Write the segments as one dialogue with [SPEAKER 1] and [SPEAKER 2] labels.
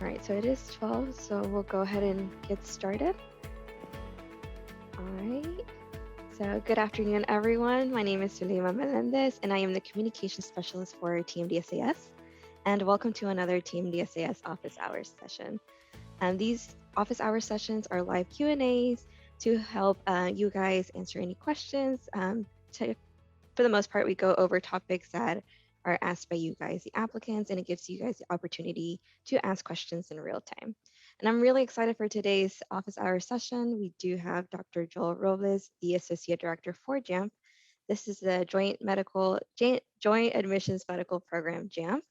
[SPEAKER 1] All right, so it is 12, so we'll go ahead and get started. All right, so good afternoon, everyone. My name is Zulema Melendez, and I am the Communication Specialist for TMDSAS. And welcome to another TMDSAS Office Hours session. These Office Hours sessions are live Q&As to help you guys answer any questions. For the most part, we go over topics that are asked by you guys, the applicants, and it gives you guys the opportunity to ask questions in real time. And I'm really excited for today's office hour session. We do have Dr. Joel Robles, the Associate Director for JAMP. This is the Joint Admissions Medical Program, JAMP,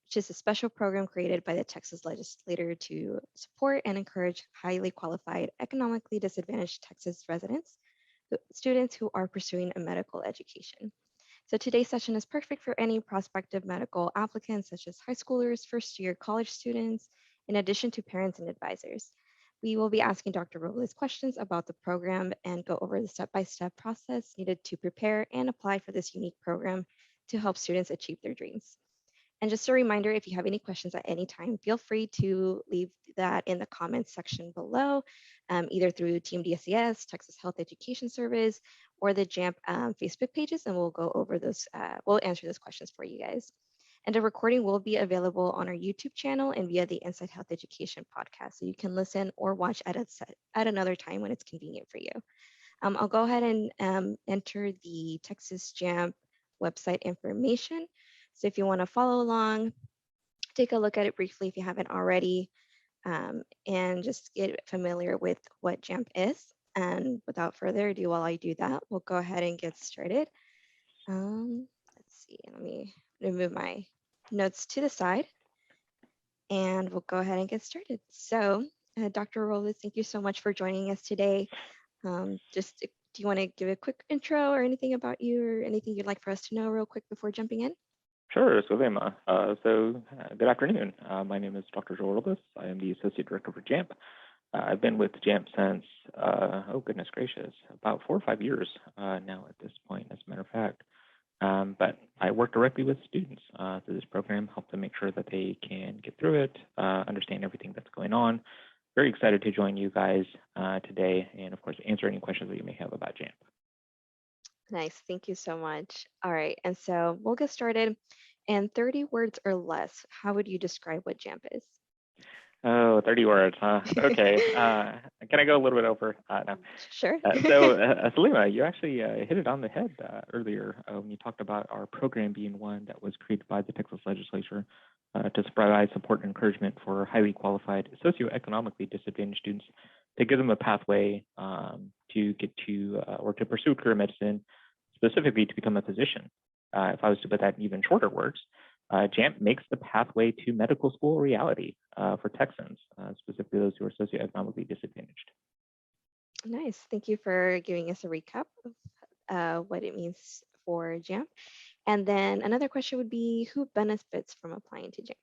[SPEAKER 1] which is a special program created by the Texas legislature to support and encourage highly qualified, economically disadvantaged Texas residents, students who are pursuing a medical education. So today's session is perfect for any prospective medical applicants, such as high schoolers, first-year college students, in addition to parents and advisors. We will be asking Dr. Robles questions about the program and go over the step-by-step process needed to prepare and apply for this unique program to help students achieve their dreams. And just a reminder, if you have any questions at any time, feel free to leave that in the comments section below, either through TMDSAS, Texas Health Education Service, or the JAMP Facebook pages, and we'll go over those, we'll answer those questions for you guys. And a recording will be available on our YouTube channel and via the Inside Health Education podcast. So you can listen or watch at another time when it's convenient for you. I'll go ahead and enter the Texas JAMP website information. So if you want to follow along, take a look at it briefly if you haven't already, and just get familiar with what JAMP is. And without further ado, while I do that, we'll go ahead and get started. Let's see, let me move my notes to the side and we'll go ahead and get started. So Dr. Robles, thank you so much for joining us today. Do you want to give a quick intro or anything about you or anything you'd like for us to know real quick before jumping in?
[SPEAKER 2] Sure, Zulema. Good afternoon. My name is Dr. Joel Robles. I am the Associate Director for JAMP. I've been with JAMP since, oh goodness gracious, about 4 or 5 years now at this point, as a matter of fact. But I work directly with students through this program, help them make sure that they can get through it, understand everything that's going on. Very excited to join you guys today and, of course, answer any questions that you may have about JAMP.
[SPEAKER 1] Nice, thank you so much. All right, and so we'll get started. In 30 words or less, how would you describe what JAMP is?
[SPEAKER 2] Oh, 30 words, huh? Okay. Can I go a little bit over? No.
[SPEAKER 1] Sure.
[SPEAKER 2] Salima, you actually hit it on the head earlier when you talked about our program being one that was created by the Texas legislature to provide support and encouragement for highly qualified, socioeconomically disadvantaged students to give them a pathway to get to or to pursue career medicine, specifically to become a physician. If I was to put that in even shorter words, JAMP makes the pathway to medical school a reality for Texans, specifically those who are socioeconomically disadvantaged.
[SPEAKER 1] Nice. Thank you for giving us a recap of what it means for JAMP. And then another question would be, who benefits from applying to JAMP?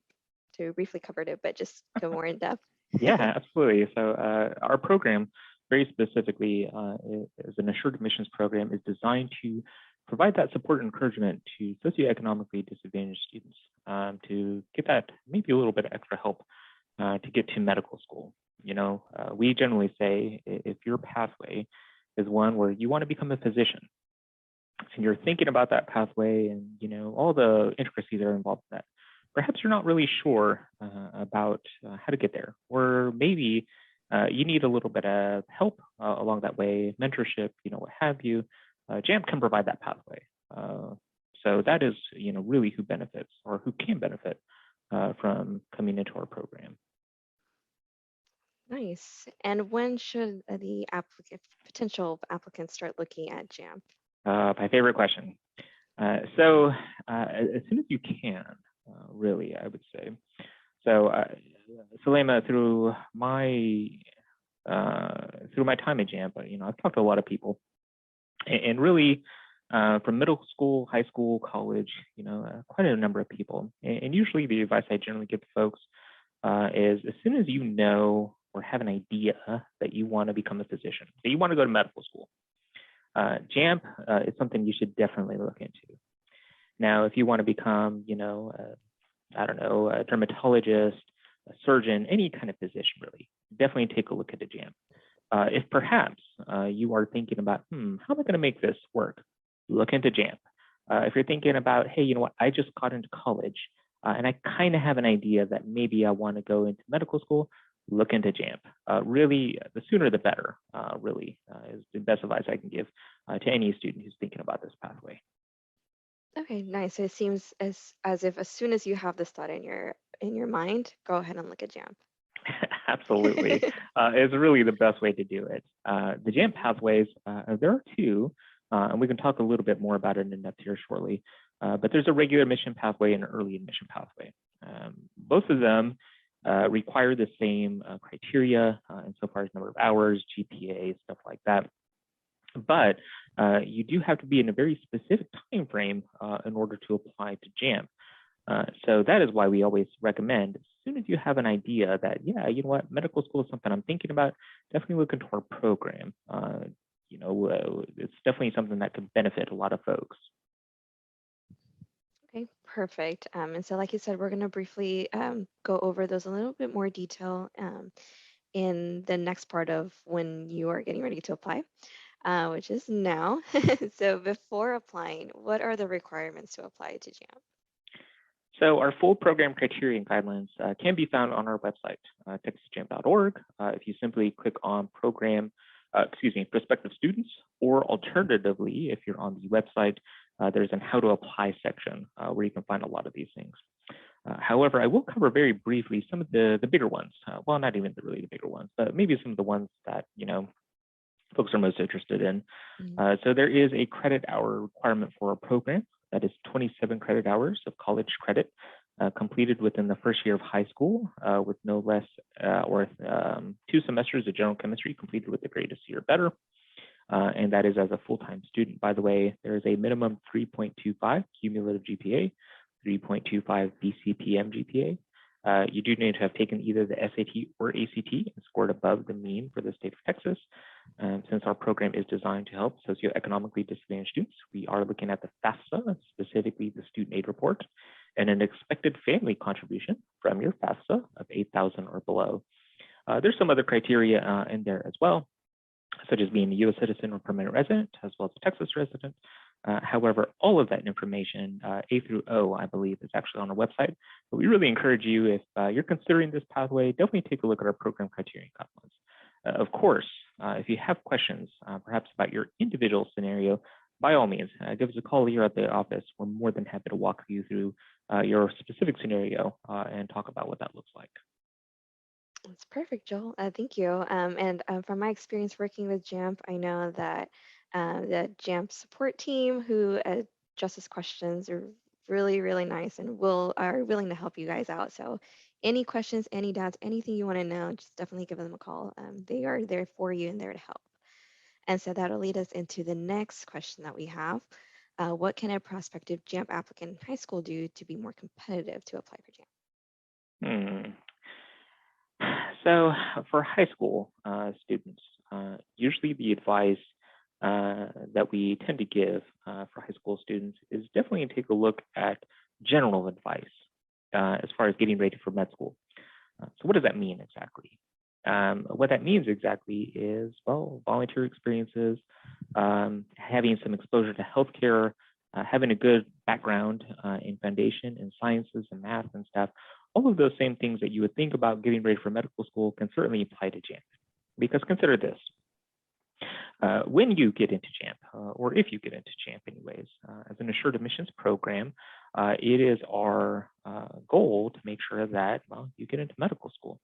[SPEAKER 1] So we briefly covered it, but just go more in depth.
[SPEAKER 2] Yeah, absolutely. So our program, very specifically, is an assured admissions program, is designed to provide that support and encouragement to socioeconomically disadvantaged students to get that maybe a little bit of extra help to get to medical school. You know, we generally say if your pathway is one where you want to become a physician, and you're thinking about that pathway and, you know, all the intricacies that are involved in that, perhaps you're not really sure about how to get there, or maybe you need a little bit of help along that way, mentorship, you know, what have you. JAMP can provide that pathway. So that is, you know, really who benefits or who can benefit from coming into our program.
[SPEAKER 1] Nice. And when should the potential applicants start looking at JAMP?
[SPEAKER 2] My favorite question. So as soon as you can, really, I would say. So Salema, through my time at JAMP, you know, I've talked to a lot of people, and really from middle school, high school, college, you know, quite a number of people. And usually the advice I generally give to folks is as soon as you know or have an idea that you want to become a physician, that you want to go to medical school, JAMP is something you should definitely look into. Now, if you want to become, you know, I don't know, a dermatologist a surgeon, any kind of physician really, definitely take a look at a JAMP. If perhaps you are thinking about, how am I going to make this work? Look into JAMP. If you're thinking about, hey, you know what, I just got into college and I kind of have an idea that maybe I want to go into medical school, look into JAMP. Really, the sooner the better, really, is the best advice I can give to any student who's thinking about this pathway.
[SPEAKER 1] Okay, nice. So it seems as if as soon as you have this thought in your mind, go ahead and look at JAMP.
[SPEAKER 2] Absolutely. It's really the best way to do it. The JAMP pathways, there are two, and we can talk a little bit more about it in depth here shortly. But there's a regular admission pathway and an early admission pathway. Both of them require the same criteria insofar as number of hours, GPA, stuff like that. But you do have to be in a very specific time frame in order to apply to JAMP. So that is why we always recommend, as soon as you have an idea that, yeah, you know what, medical school is something I'm thinking about, definitely look into our program. It's definitely something that could benefit a lot of folks.
[SPEAKER 1] Okay, perfect. And so, like you said, we're going to briefly go over those a little bit more detail in the next part of when you are getting ready to apply, which is now. So, before applying, what are the requirements to apply to JAMP?
[SPEAKER 2] So our full program criteria and guidelines can be found on our website, texasjamp.org. If you simply click on prospective students, or alternatively, if you're on the website, there's an how to apply section where you can find a lot of these things. However, I will cover very briefly some of the bigger ones. Well, not even really the bigger ones, but maybe some of the ones that, folks are most interested in. So there is a credit hour requirement for a program. That is 27 credit hours of college credit completed within the first year of high school with no less or 2 semesters of general chemistry completed with a grade of C or better. And that is as a full-time student. By the way, there is a minimum 3.25 cumulative GPA, 3.25 BCPM GPA. You do need to have taken either the SAT or ACT and scored above the mean for the state of Texas. Since our program is designed to help socioeconomically disadvantaged students, we are looking at the FAFSA, specifically the student aid report, and an expected family contribution from your FAFSA of $8,000 or below. There's some other criteria in there as well, such as being a U.S. citizen or permanent resident, as well as a Texas resident. However, all of that information, A through O, I believe, is actually on our website. But we really encourage you, if you're considering this pathway, definitely take a look at our program criteria guidelines. Of course, if you have questions, perhaps about your individual scenario, by all means, give us a call here at the office. We're more than happy to walk you through your specific scenario and talk about what that looks like.
[SPEAKER 1] That's perfect, Joel. Thank you. And from my experience working with JAMP, I know that the JAMP support team who addresses questions are really, really nice and are willing to help you guys out. So any questions, any doubts, anything you want to know, just definitely give them a call. They are there for you and there to help. And so that'll lead us into the next question that we have. What can a prospective JAMP applicant in high school do to be more competitive to apply for JAMP?
[SPEAKER 2] So for high school students, usually the advice that we tend to give for high school students is definitely take a look at general advice as far as getting ready for med school. So what does that mean exactly? What that means exactly is, well, volunteer experiences, having some exposure to healthcare, having a good background in foundation in sciences and math and stuff. All of those same things that you would think about getting ready for medical school can certainly apply to JAMP. Because consider this. When you get into JAMP, or if you get into JAMP anyways, as an assured admissions program, it is our goal to make sure that, well, you get into medical school.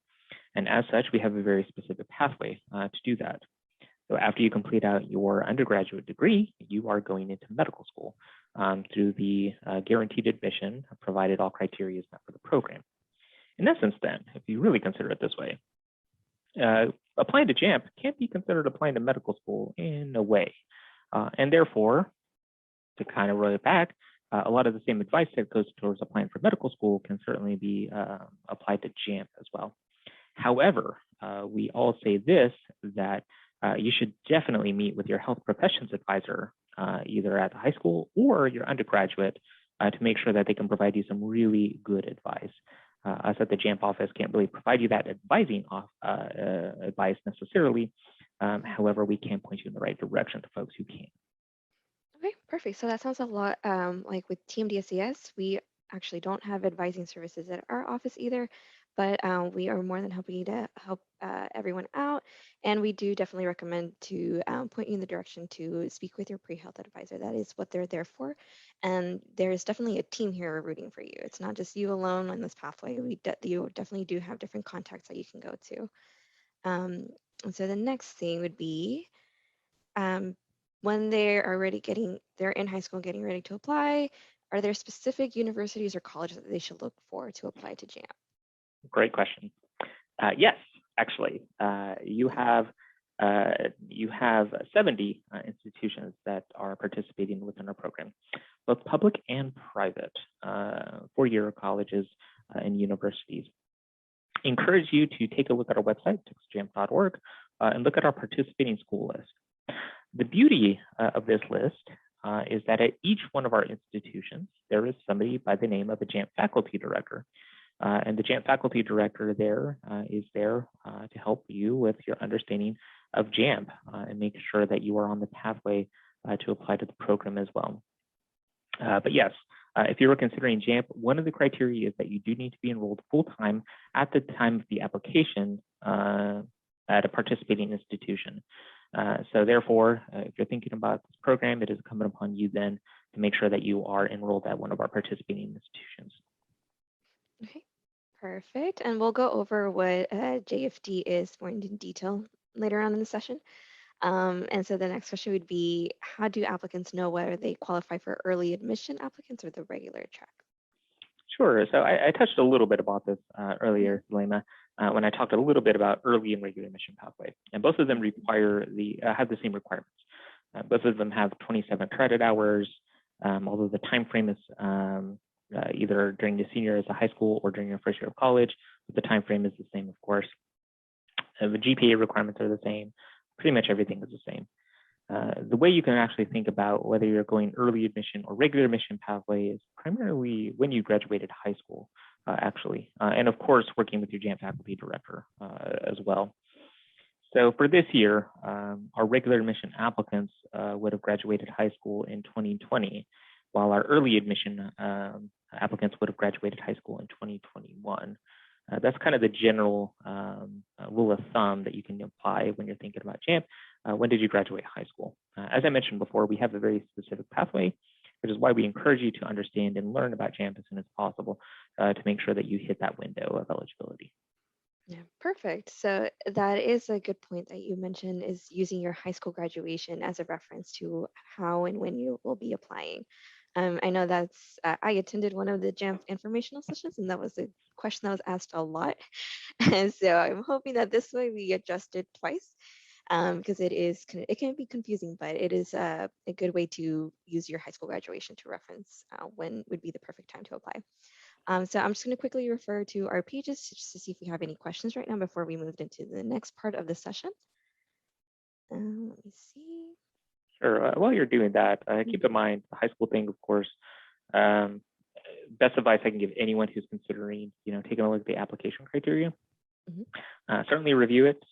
[SPEAKER 2] And as such, we have a very specific pathway to do that. So after you complete out your undergraduate degree, you are going into medical school through the guaranteed admission, provided all criteria is met for the program. In essence, then, if you really consider it this way, applying to JAMP can't be considered applying to medical school in a way. And therefore, to kind of roll it back, a lot of the same advice that goes towards applying for medical school can certainly be applied to JAMP as well. However, we all say this, that you should definitely meet with your health professions advisor, either at the high school or your undergraduate, to make sure that they can provide you some really good advice. us at the JAMP office can't really provide you that advising advice necessarily. However, we can point you in the right direction to folks who can.
[SPEAKER 1] Okay, perfect. So that sounds a lot like with TMDSAS. We actually don't have advising services at our office either, but we are more than happy to help everyone out. And we do definitely recommend to point you in the direction to speak with your pre-health advisor. That is what they're there for. And there's definitely a team here rooting for you. It's not just you alone on this pathway. You definitely do have different contacts that you can go to. And so the next thing would be um, when they're in high school getting ready to apply, are there specific universities or colleges that they should look for to apply to JAMP?
[SPEAKER 2] Great question. Yes, actually, you have 70 institutions that are participating within our program, both public and private, four-year colleges and universities. I encourage you to take a look at our website, texasjamp.org, and look at our participating school list. The beauty of this list is that at each one of our institutions, there is somebody by the name of a JAMP faculty director. And the JAMP faculty director there is there to help you with your understanding of JAMP and make sure that you are on the pathway to apply to the program as well. But yes, if you were considering JAMP, one of the criteria is that you do need to be enrolled full-time at the time of the application at a participating institution. So therefore, if you're thinking about this program, it is incumbent upon you then to make sure that you are enrolled at one of our participating institutions.
[SPEAKER 1] Okay, perfect. And we'll go over what JFD is more in detail later on in the session. And so the next question would be, how do applicants know whether they qualify for early admission applicants or the regular track?
[SPEAKER 2] Sure. So I touched a little bit about this earlier, Selema, when I talked a little bit about early and regular admission pathway. And both of them have the same requirements. Both of them have 27 credit hours, although the time frame is either during the senior year of high school or during your first year of college, but the time frame is the same, of course. The GPA requirements are the same. Pretty much everything is the same. The way you can actually think about whether you're going early admission or regular admission pathway is primarily when you graduated high school, actually. And of course, working with your JAMP faculty director as well. So for this year, our regular admission applicants would have graduated high school in 2020, while our early admission applicants would have graduated high school in 2021. That's kind of the general rule of thumb that you can apply when you're thinking about JAMP. When did you graduate high school? As I mentioned before, we have a very specific pathway, which is why we encourage you to understand and learn about JAMP as soon as possible to make sure that you hit that window of eligibility.
[SPEAKER 1] Yeah, perfect. So that is a good point that you mentioned, is using your high school graduation as a reference to how and when you will be applying. I know I attended one of the JAMP informational sessions, and that was a question that was asked a lot. And so I'm hoping that this way we adjust it twice, because it can be confusing, but it is a good way to use your high school graduation to reference when would be the perfect time to apply. So I'm just going to quickly refer to our pages just to see if we have any questions right now before we moved into the next part of the session. Let me see.
[SPEAKER 2] Sure. While you're doing that, keep in mind the high school thing, of course. Best advice I can give anyone who's considering, taking a look at the application criteria. Certainly review it,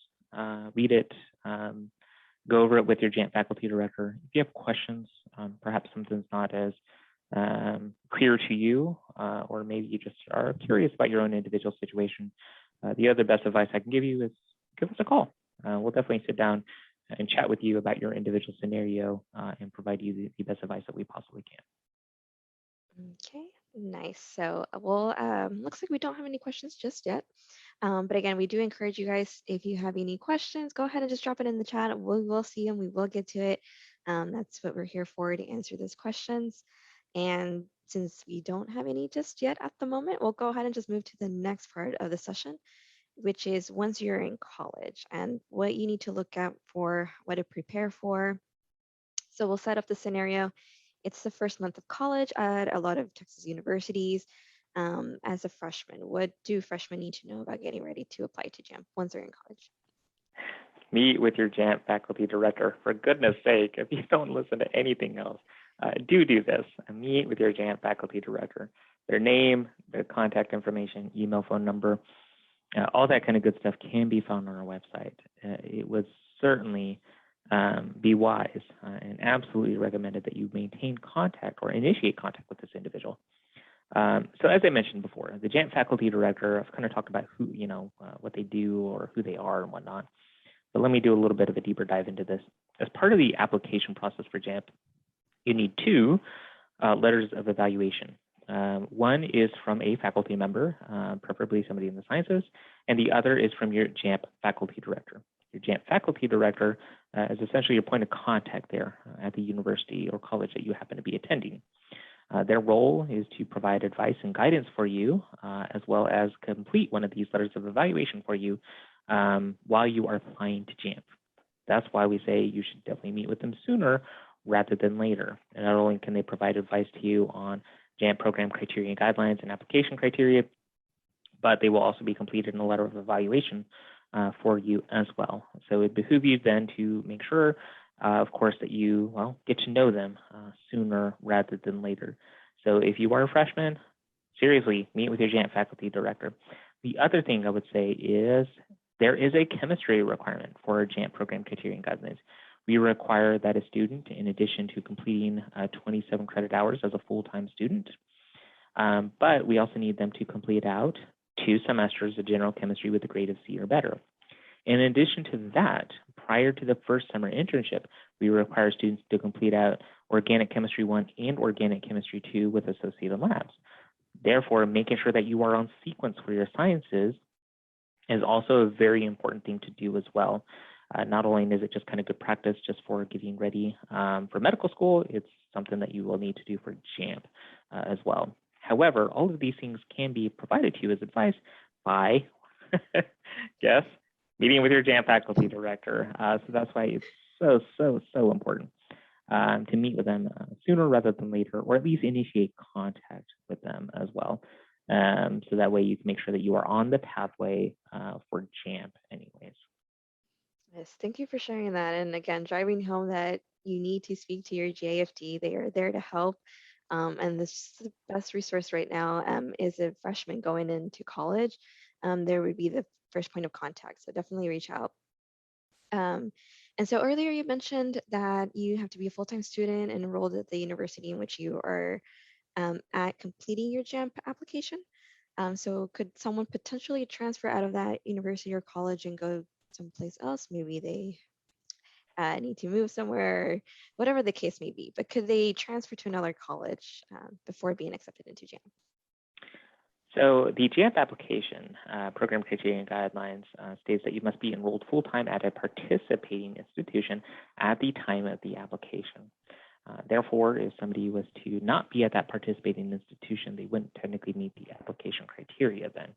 [SPEAKER 2] read it, go over it with your JAMP faculty director. If you have questions, perhaps something's not as clear to you, or maybe you just are curious about your own individual situation, the other best advice I can give you is give us a call. We'll definitely sit down and chat with you about your individual scenario and provide you the best advice that we possibly can.
[SPEAKER 1] Okay, nice. So looks like we don't have any questions just yet. But again, we do encourage you guys, if you have any questions, go ahead and just drop it in the chat. We will see them. We will get to it. That's what we're here for, to answer those questions. And since we don't have any just yet at the moment, we'll go ahead and just move to the next part of the session, which is once you're in college and what you need to look out for, what to prepare for. So we'll set up the scenario. It's the first month of college at a lot of Texas universities. As a freshman, what do freshmen need to know about getting ready to apply to JAMP once they're in college?
[SPEAKER 2] Meet with your JAMP faculty director. For goodness sake, if you don't listen to anything else, do this. Meet with your JAMP faculty director. their name, their contact information, email, phone number, all that kind of good stuff can be found on our website. It would certainly be wise and absolutely recommended that you maintain contact or initiate contact with this individual. So as I mentioned before, the JAMP faculty director, I've kind of talked about who, what they do or who they are and whatnot. But let me do a little bit of a deeper dive into this. As part of the application process for JAMP, you need two letters of evaluation. One is from a faculty member, preferably somebody in the sciences, and the other is from your JAMP faculty director. Your JAMP faculty director is essentially your point of contact there at the university or college that you happen to be attending. Their role is to provide advice and guidance for you, as well as complete one of these letters of evaluation for you while you are applying to JAMP. That's why we say you should definitely meet with them sooner rather than later. And not only can they provide advice to you on JAMP program criteria and guidelines and application criteria, but they will also be completed in a letter of evaluation for you as well. So it behooves you then to make sure, of course, that you, get to know them sooner rather than later. So if you are a freshman, seriously, meet with your JAMP faculty director. The other thing I would say is there is a chemistry requirement for JAMP program criteria and guidelines. We require that a student, in addition to completing 27 credit hours as a full-time student, but we also need them to complete out 2 semesters of general chemistry with a grade of C or better. In addition to that, prior to the first summer internship, we require students to complete out Organic Chemistry 1 and Organic Chemistry 2 with associated labs. Therefore, making sure that you are on sequence for your sciences is also a very important thing to do as well. Not only is it just kind of good practice just for getting ready for medical school, it's something that you will need to do for JAMP as well. However, all of these things can be provided to you as advice by, guess, meeting with your JAMP faculty director. So that's why it's so important to meet with them sooner rather than later, or at least initiate contact with them as well. So that way you can make sure that you are on the pathway for JAMP anyways.
[SPEAKER 1] Yes, thank you for sharing that. And again, driving home that you need to speak to your JFD. They are there to help. And this is the best resource right now is a freshman going into college. There would be the first point of contact. So definitely reach out. And so earlier you mentioned that you have to be a full-time student and enrolled at the university in which you are at completing your JAMP application. So could someone potentially transfer out of that university or college and go someplace else? Maybe they need to move somewhere, whatever the case may be. But could they transfer to another college before being accepted into JAMP?
[SPEAKER 2] So the JAMP application, program criteria and guidelines, states that you must be enrolled full-time at a participating institution at the time of the application. Therefore, if somebody was to not be at that participating institution, they wouldn't technically meet the application criteria then.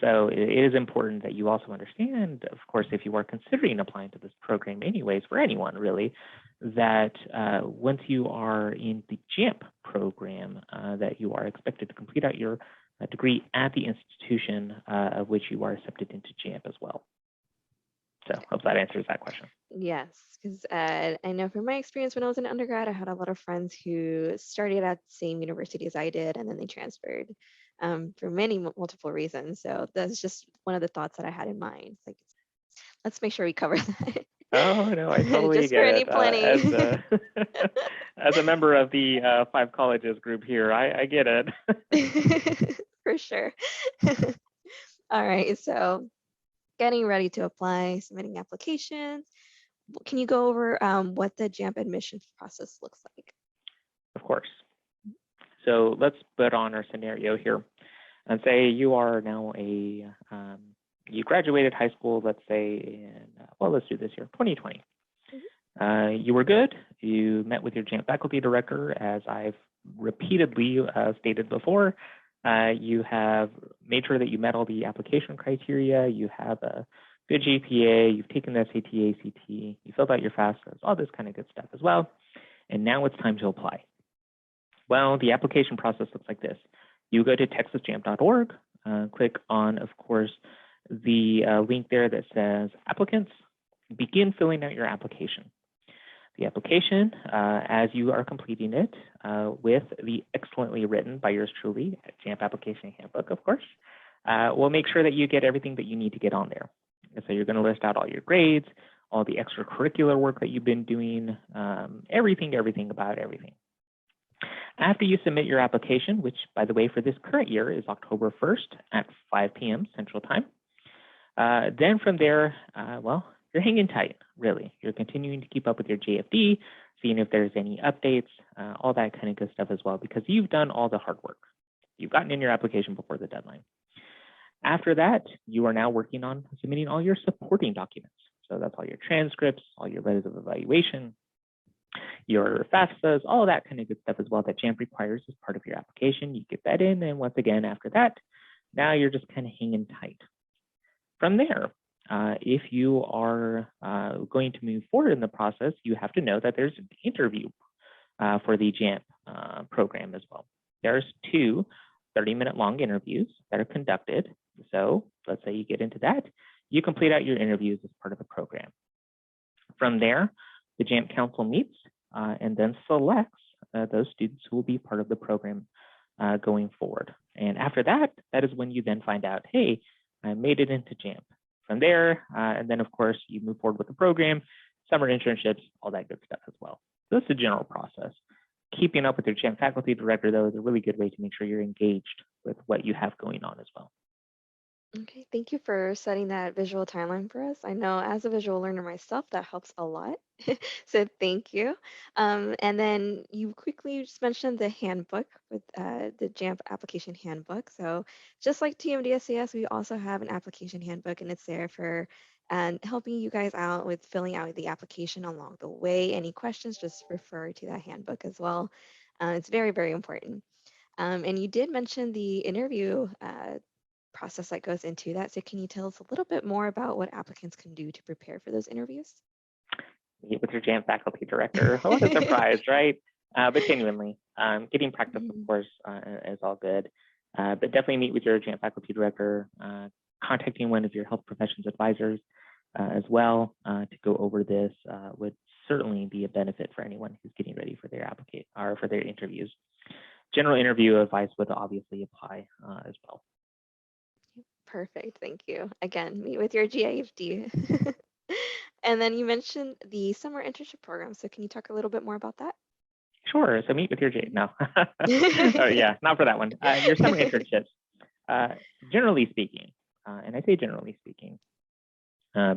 [SPEAKER 2] So it is important that you also understand, of course, if you are considering applying to this program anyways, for anyone really, that once you are in the JAMP program, that you are expected to complete out your degree at the institution of which you are accepted into JAMP as well. So hope that answers that question.
[SPEAKER 1] Yes, because I know from my experience when I was an undergrad, I had a lot of friends who started at the same university as I did, and then they transferred for multiple reasons. So that's just one of the thoughts that I had in mind. Like, let's make sure we cover that.
[SPEAKER 2] Oh, no, I totally
[SPEAKER 1] just
[SPEAKER 2] get
[SPEAKER 1] for any
[SPEAKER 2] it.
[SPEAKER 1] planning.
[SPEAKER 2] As a member of the 5 colleges group here, I get it.
[SPEAKER 1] For sure. All right, so getting ready to apply, submitting applications. Can you go over what the JAMP admissions process looks like?
[SPEAKER 2] Of course. So let's put on our scenario here and say you are now you graduated high school, let's say in, let's do this year, 2020. Mm-hmm. You were good. You met with your JAMP faculty director, as I've repeatedly stated before. You have made sure that you met all the application criteria. You have a good GPA. You've taken the SAT, ACT. You filled out your FAFSAs, all this kind of good stuff as well. And now it's time to apply. Well, the application process looks like this. You go to texasjamp.org, click on, of course, the link there that says applicants, begin filling out your application. the application as you are completing it with the excellently written by yours truly JAMP application handbook, of course. We'll make sure that you get everything that you need to get on there. And so you're going to list out all your grades, all the extracurricular work that you've been doing, everything about everything. After you submit your application, which, by the way, for this current year is October 1st at 5 p.m. Central Time, then from there, well, you're hanging tight, really. You're continuing to keep up with your JFD, seeing if there's any updates, all that kind of good stuff as well, because you've done all the hard work. You've gotten in your application before the deadline. After that, you are now working on submitting all your supporting documents. So that's all your transcripts, all your letters of evaluation, your FAFSAs, all that kind of good stuff as well that JAMP requires as part of your application. You get that in, and once again, after that, now you're just kind of hanging tight. From there, if you are going to move forward in the process, you have to know that there's an interview for the JAMP program as well. There's 2 30-minute long interviews that are conducted. So let's say you get into that, you complete out your interviews as part of the program. From there, the JAMP Council meets and then selects those students who will be part of the program going forward. And after that, that is when you then find out, hey, I made it into JAMP. From there, and then of course, you move forward with the program, summer internships, all that good stuff as well. So that's the general process. Keeping up with your JAMP faculty director, though, is a really good way to make sure you're engaged with what you have going on as well.
[SPEAKER 1] Okay, thank you for setting that visual timeline for us. I know as a visual learner myself, that helps a lot. So thank you. And then you quickly just mentioned the handbook with the JAMP application handbook. So just like TMDSAS, we also have an application handbook, and it's there for helping you guys out with filling out the application along the way. Any questions, just refer to that handbook as well. It's very, very important. And you did mention the interview process that goes into that. So can you tell us a little bit more about what applicants can do to prepare for those interviews?
[SPEAKER 2] Meet with your JAMP faculty director. What a surprise, right? But genuinely, getting practice, of course, is all good. But definitely meet with your JAMP faculty director, contacting one of your health professions advisors as well to go over this would certainly be a benefit for anyone who's getting ready for their or for their interviews. General interview advice would obviously apply as well.
[SPEAKER 1] Perfect. Thank you. Again, meet with your GIFD. And then you mentioned the summer internship program. So can you talk a little bit more about that?
[SPEAKER 2] Sure. So meet with your no. Oh, yeah, not for that one. Your summer internships. Generally speaking, and I say generally speaking,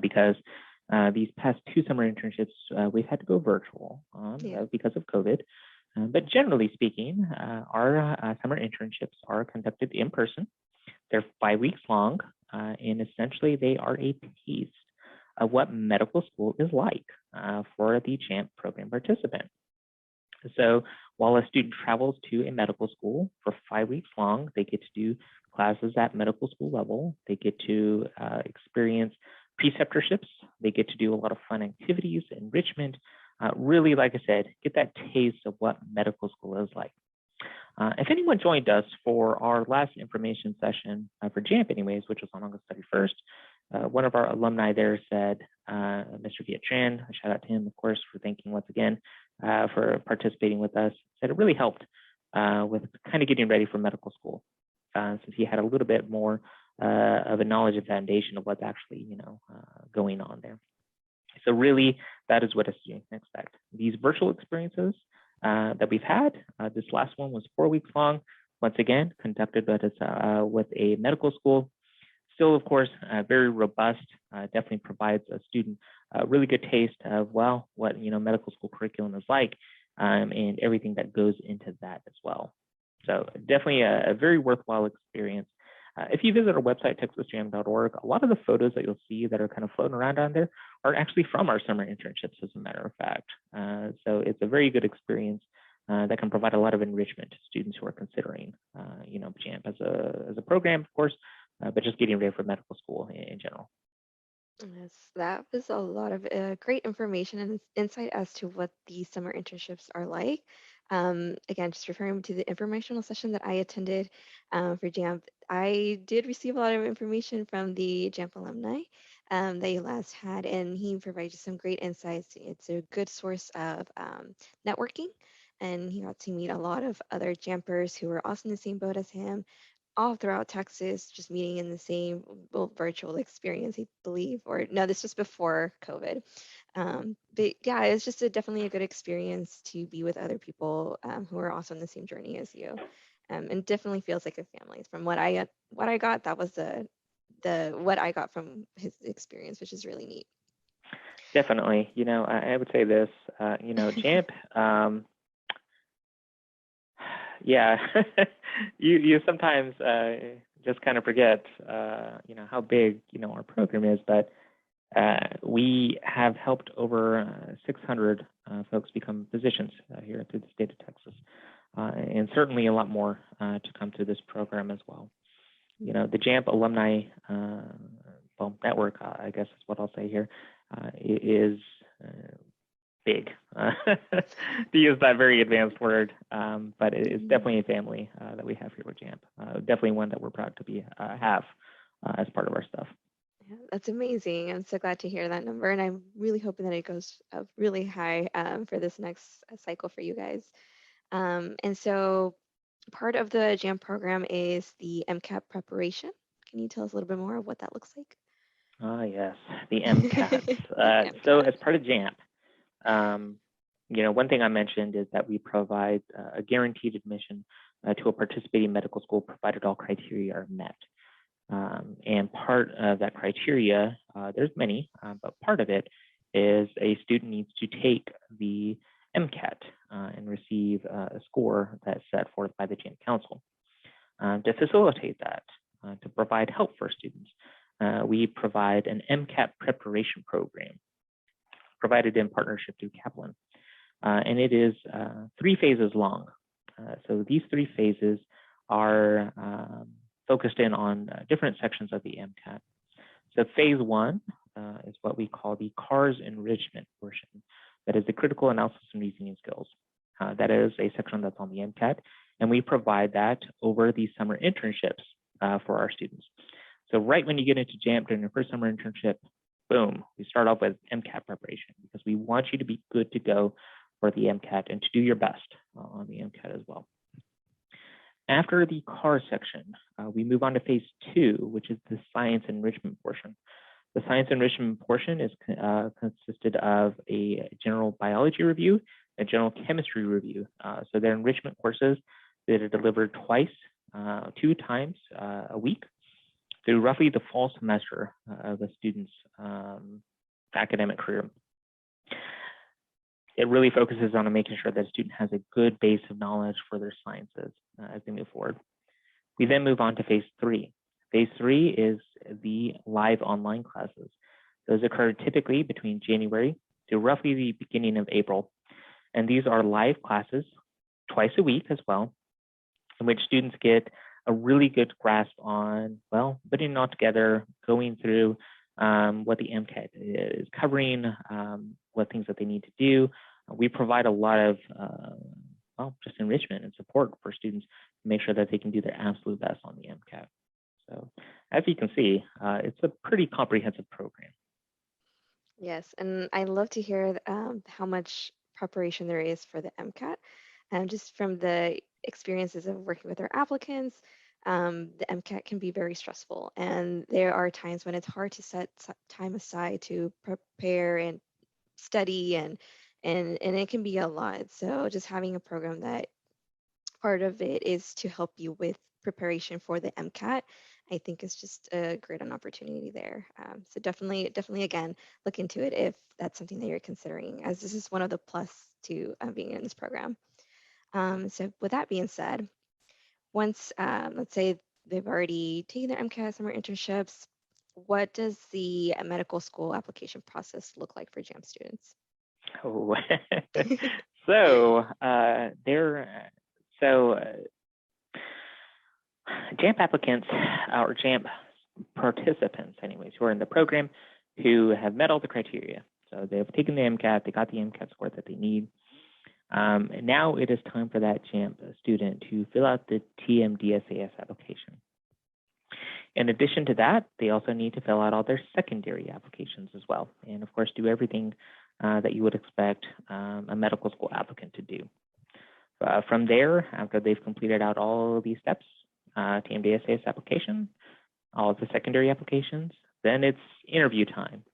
[SPEAKER 2] because these past 2 summer internships, we've had to go virtual because of COVID. But generally speaking, our summer internships are conducted in person. They're 5 weeks long, and essentially they are a taste of what medical school is like for the JAMP program participant. So while a student travels to a medical school for 5 weeks long, they get to do classes at medical school level. They get to experience preceptorships. They get to do a lot of fun activities, enrichment. Really, like I said, get that taste of what medical school is like. If anyone joined us for our last information session for JAMP anyways, which was on August 31st, one of our alumni there said, Mr. Viet Tran, a shout out to him, of course, for thanking once again for participating with us, said it really helped with kind of getting ready for medical school, since he had a little bit more of a knowledge and foundation of what's actually, going on there. So really, that is what a student can expect. These virtual experiences that we've had, this last one was 4 weeks long, once again, conducted with a medical school. Still, of course, very robust, definitely provides a student a really good taste of, well, what medical school curriculum is like, and everything that goes into that as well. So definitely a very worthwhile experience. If you visit our website, texasjam.org, a lot of the photos that you'll see that are kind of floating around on there are actually from our summer internships, as a matter of fact. So it's a very good experience that can provide a lot of enrichment to students who are considering, JAMP as a program, of course, but just getting ready for medical school in general.
[SPEAKER 1] Yes, that was a lot of great information and insight as to what the summer internships are like. Again, just referring to the informational session that I attended for JAMP, I did receive a lot of information from the JAMP alumni that you last had, and he provided some great insights. It's a good source of networking, and he got to meet a lot of other JAMPers who were also in the same boat as him, all throughout Texas, just meeting in the same virtual experience, I believe, or no, this was before COVID. But yeah, it's just definitely a good experience to be with other people who are also on the same journey as you, and definitely feels like a family. From what I got, that was the what I got from his experience, which is really neat.
[SPEAKER 2] Definitely. I would say this, JAMP, yeah, you sometimes just kind of forget, how big, our program is, but we have helped over 600 folks become physicians here through the state of Texas, and certainly a lot more to come through this program as well. The JAMP alumni network, I guess is what I'll say here, is big, to use that very advanced word, but it's definitely a family that we have here with JAMP. Definitely one that we're proud to have as part of our stuff.
[SPEAKER 1] Yeah, that's amazing. I'm so glad to hear that number, and I'm really hoping that it goes up really high for this next cycle for you guys. And so part of the JAM program is the MCAT preparation. Can you tell us a little bit more of what that looks like?
[SPEAKER 2] Yes, the MCATs.
[SPEAKER 1] The
[SPEAKER 2] So
[SPEAKER 1] MCAT.
[SPEAKER 2] as part of JAMP, one thing I mentioned is that we provide a guaranteed admission to a participating medical school provided all criteria are met. And part of that criteria, there's many, but part of it is a student needs to take the MCAT and receive a score that's set forth by the JAMP Council. To facilitate that, to provide help for students, we provide an MCAT preparation program provided in partnership through Kaplan. And it is 3 phases long. So these 3 phases are focused in on different sections of the MCAT. So phase 1 is what we call the CARS enrichment portion. That is the critical analysis and reasoning skills. That is a section that's on the MCAT, and we provide that over the summer internships for our students. So right when you get into JAMP during your first summer internship, boom, we start off with MCAT preparation because we want you to be good to go for the MCAT and to do your best on the MCAT as well. After the CAR section, we move on to phase 2, which is the science enrichment portion. The science enrichment portion is consisted of a general biology review, a general chemistry review. So they're enrichment courses that are delivered twice, 2 times a week through roughly the fall semester of a student's academic career. It really focuses on making sure that a student has a good base of knowledge for their sciences as they move forward. We then move on to phase 3. Phase 3 is the live online classes. Those occur typically between January to roughly the beginning of April. And these are live classes twice a week as well, in which students get a really good grasp on, well, putting it all together, going through what the MCAT is covering, what things that they need to do. We provide a lot of, just enrichment and support for students to make sure that they can do their absolute best on the MCAT. So as you can see, it's a pretty comprehensive program.
[SPEAKER 1] Yes, and I love to hear how much preparation there is for the MCAT. Just from the experiences of working with our applicants, the MCAT can be very stressful, and there are times when it's hard to set time aside to prepare and study, and it can be a lot. So just having a program that part of it is to help you with preparation for the MCAT, I think is just a great an opportunity there. So definitely again, look into it if that's something that you're considering, as this is one of the plus to being in this program. So with that being said, once let's say they've already taken their MCAT summer internships, what does the medical school application process look like for JAMP students?
[SPEAKER 2] Oh, so JAMP applicants or JAMP participants, anyways, who are in the program who have met all the criteria. So they've taken the MCAT, they got the MCAT score that they need. Now it is time for that JAMP student to fill out the TMDSAS application. In addition to that, they also need to fill out all their secondary applications as well, and of course do everything that you would expect a medical school applicant to do. From there, after they've completed out all these steps, TMDSAS application, all of the secondary applications, then it's interview time.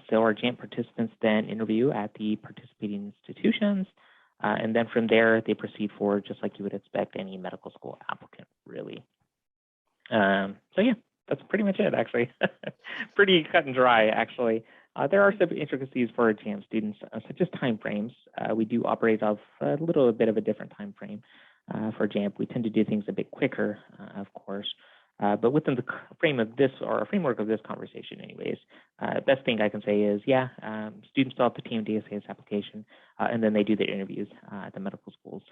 [SPEAKER 2] So our JAMP participants then interview at the participating institutions, and then from there, they proceed forward just like you would expect any medical school applicant, really. So yeah, that's pretty much it, actually. Pretty cut and dry, actually. There are some intricacies for our JAMP students, such as time frames. We do operate off a little bit of a different time frame for JAMP. We tend to do things a bit quicker, of course. But within the framework of this conversation anyways, best thing I can say is, yeah, students fill out the TMDSAS application, and then they do their interviews at the medical schools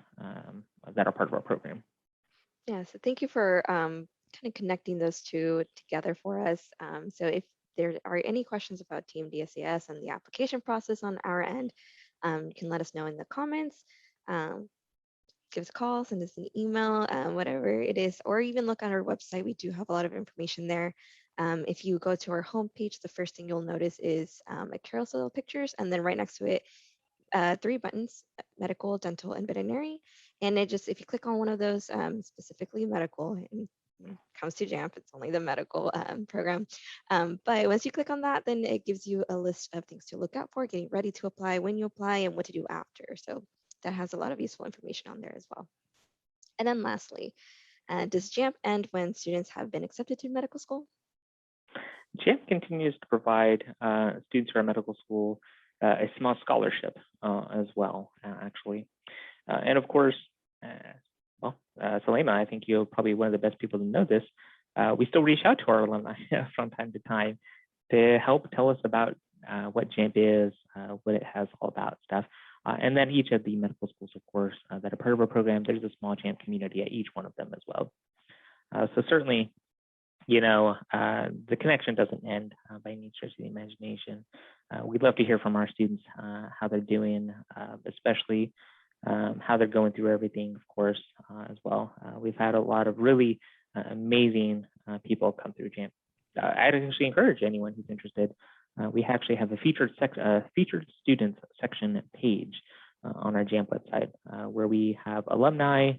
[SPEAKER 2] that are part of our program.
[SPEAKER 1] Yeah, so thank you for kind of connecting those two together for us. So if there are any questions about TMDSAS and the application process on our end, you can let us know in the comments. Give us a call, send us an email, whatever it is, or even look on our website. We do have a lot of information there. If you go to our homepage, the first thing you'll notice is a carousel of pictures, and then right next to it, 3 buttons: medical, dental, and veterinary. And it just, if you click on one of those, specifically medical, and when it comes to JAMP, it's only the medical program. But once you click on that, then it gives you a list of things to look out for, getting ready to apply, when you apply, and what to do after. So that has a lot of useful information on there as well. And then lastly, does JAMP end when students have been accepted to medical school?
[SPEAKER 2] JAMP continues to provide students who are medical school a small scholarship as well, actually. And of course, Salema, I think you're probably one of the best people to know this. We still reach out to our alumni from time to time to help tell us about what JAMP is, what it has all about stuff. And then each of the medical schools, of course, that are part of our program, there's a small JAMP community at each one of them as well. So certainly, you know, the connection doesn't end by any stretch of the imagination. We'd love to hear from our students how they're doing, especially how they're going through everything, of course, as well. We've had a lot of really amazing people come through JAMP. I'd actually encourage anyone who's interested. We actually have a featured students section page on our JAMP website where we have alumni,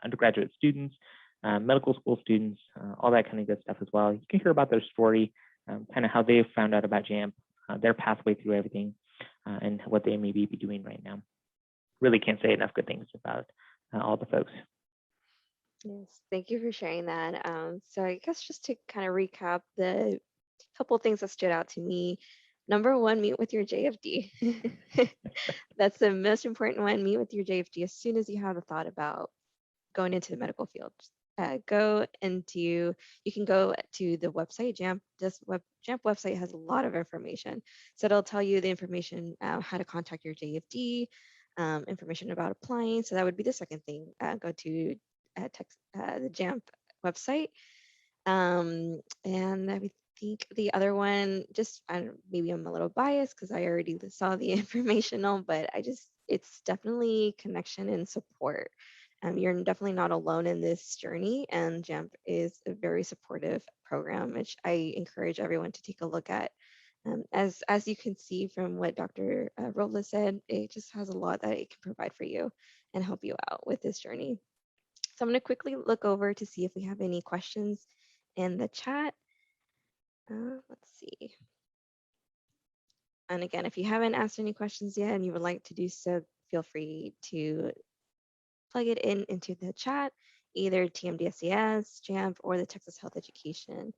[SPEAKER 2] undergraduate students, medical school students, all that kind of good stuff as well. You can hear about their story, kind of how they found out about JAMP, their pathway through everything, and what they may be doing right now. Really can't say enough good things about all the folks.
[SPEAKER 1] Yes, thank you for sharing that. So I guess just to kind of recap the couple of things that stood out to me. Number one, meet with your JFD. That's the most important one. Meet with your JFD as soon as you have a thought about going into the medical field. You can go to the website. JAMP website has a lot of information. So it'll tell you the information, how to contact your JFD, information about applying. So that would be the second thing. Go to the JAMP website. And I think the other one, maybe I'm a little biased because I already saw the informational, but it's definitely connection and support. You're definitely not alone in this journey, and JAMP is a very supportive program, which I encourage everyone to take a look at. As you can see from what Dr. Robles said, it just has a lot that it can provide for you and help you out with this journey. So I'm going to quickly look over to see if we have any questions in the chat. Let's see. And again, if you haven't asked any questions yet and you would like to do so, feel free to plug it into the chat, either TMDSAS, JAMP, or the Texas Health Education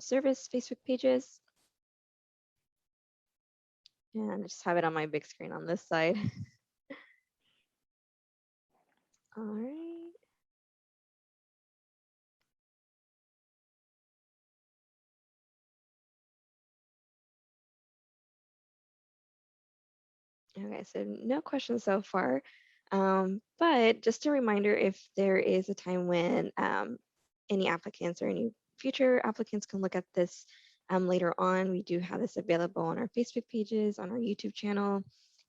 [SPEAKER 1] Service Facebook pages. And I just have it on my big screen on this side. All right. Okay, so no questions so far. But just a reminder, if there is a time when any applicants or any future applicants can look at this later on, we do have this available on our Facebook pages, on our YouTube channel.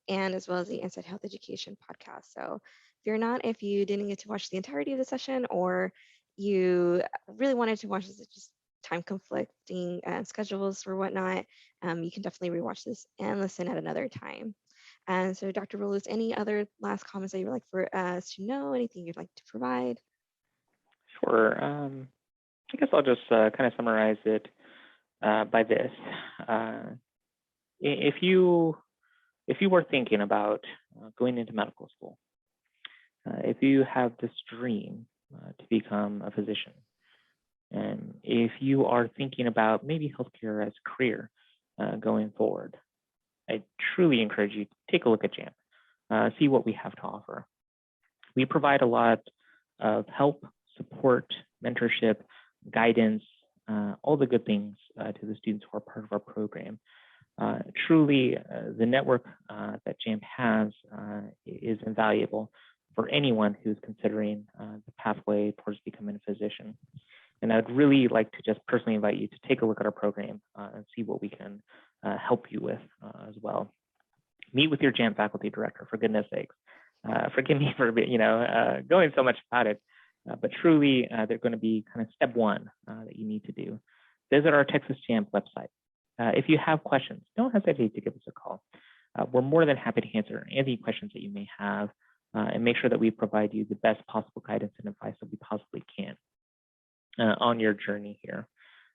[SPEAKER 1] and as well as the Inside Health Education podcast. So if you didn't get to watch the entirety of the session, or you really wanted to watch this, it's just time conflicting schedules or whatnot, you can definitely rewatch this and listen at another time. And so, Dr. Robles, any other last comments that you would like for us to know? Anything you'd like to provide?
[SPEAKER 2] Sure. I guess I'll just kind of summarize it by this. If you were thinking about going into medical school, if you have this dream to become a physician, and if you are thinking about maybe healthcare as a career going forward, I truly encourage you to take a look at JAMP, see what we have to offer. We provide a lot of help, support, mentorship, guidance, all the good things to the students who are part of our program. Truly, the network that JAMP has is invaluable for anyone who's considering the pathway towards becoming a physician. And I'd really like to just personally invite you to take a look at our program and see what we can help you with as well. Meet with your JAMP faculty director, for goodness sakes. Forgive me for going so much about it, but truly they're going to be kind of step one that you need to do. Visit our Texas JAMP website. If you have questions, don't hesitate to give us a call. We're more than happy to answer any questions that you may have and make sure that we provide you the best possible guidance and advice that we possibly can on your journey here.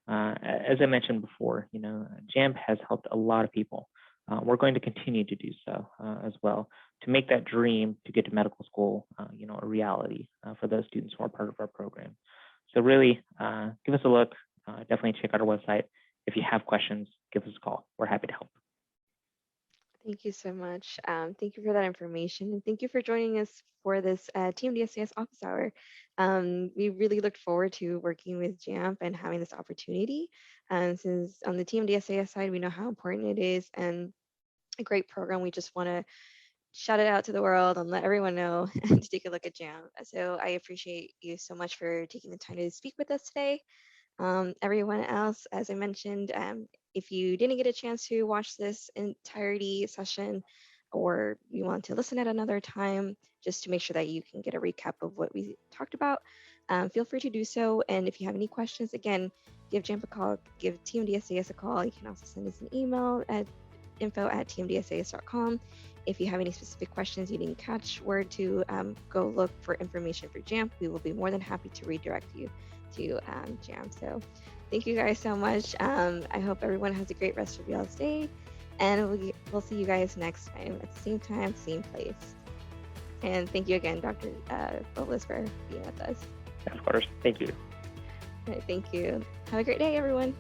[SPEAKER 2] As I mentioned before, JAMP has helped a lot of people. We're going to continue to do so as well to make that dream to get to medical school, a reality for those students who are part of our program. So really, give us a look. Definitely check out our website. If you have questions, give us a call. We're happy to help.
[SPEAKER 1] Thank you so much. Thank you for that information. And thank you for joining us for this TMDSAS Office Hour. We really look forward to working with JAMP and having this opportunity. Since on the TMDSAS side, we know how important it is and a great program. We just want to shout it out to the world and let everyone know and to take a look at JAMP. So I appreciate you so much for taking the time to speak with us today. Everyone else, as I mentioned, if you didn't get a chance to watch this entirety session, or you want to listen at another time, just to make sure that you can get a recap of what we talked about, feel free to do so. And if you have any questions, again, give JAMP a call, give TMDSAS a call. You can also send us an email at info@tmdsas.com. If you have any specific questions you didn't catch where to go look for information for JAMP, we will be more than happy to redirect you to JAMP. So thank you guys so much. I hope everyone has a great rest of y'all's day, and we'll see you guys next time at the same time, same place. And thank you again, Dr. Robles, for being with us.
[SPEAKER 2] Of course. Thank you.
[SPEAKER 1] All right, thank you. Have a great day, everyone.